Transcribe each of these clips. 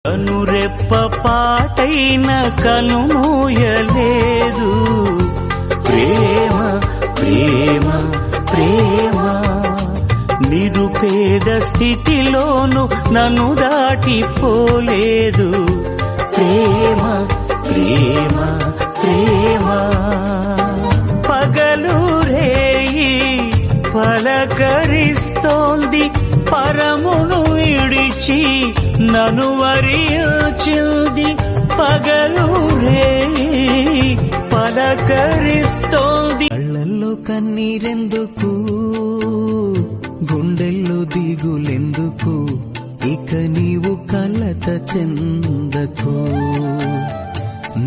కనురెప్ప పాటైన కనుమూయలేదు ప్రేమ ప్రేమ ప్రేమ నిరుపేద స్థితిలోను నన్ను దాటిపోలేదు ప్రేమ ప్రేమ ప్రేమ పగలు రేయి పలకరిస్తోంది పరమును విడిచి నన్ను వరించింది పగలు రేయి పలకరిస్తోంది కళ్ళల్లో కన్నీరెందుకు గుండెల్లో దిగులెందుకు ఇక నీవు కలత చెందకు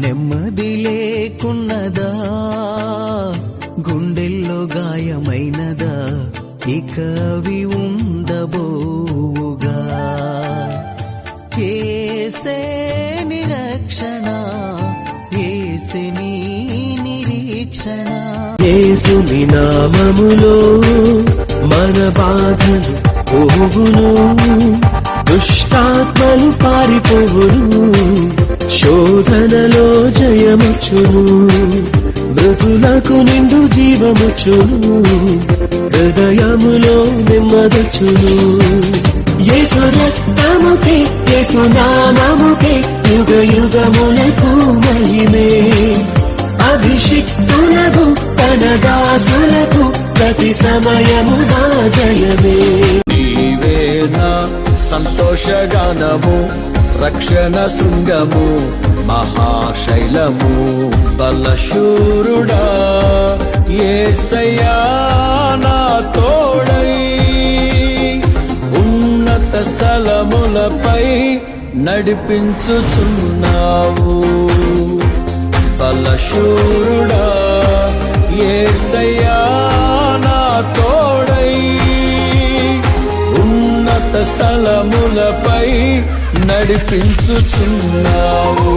నెమ్మది లేకున్నదా గుండెల్లో గాయమైనదా ఇక అవి ఉండబోవుగా ఏసే నిరక్షణ ఏసే నీ నిరీక్షణ యేసుని నామములో మన బాధలు పోవును దుష్టాత్మలు పారిపోవును శోధనలో జయముచును మృతులకు నిండు జీవముచును హృదయములో నెమ్మదచును యేసు రక్తముకే యేసు నామముకే యుగ యుగములకు మహిమే అభిషిక్తులకు తన దాసులకు ప్రతి సమయము నా జయమే నీవే నా సంతోషగానము రక్షణ శృంగము మహాశైలము బలశూరుడా యేసయ్యా నా తోడై ఉన్నత స్థలములపై నడిపించుచున్నావు బలశూరుడా యేసయ్యా నా తోడై ఉన్నత స్థలములపై నడిపించుచున్నావు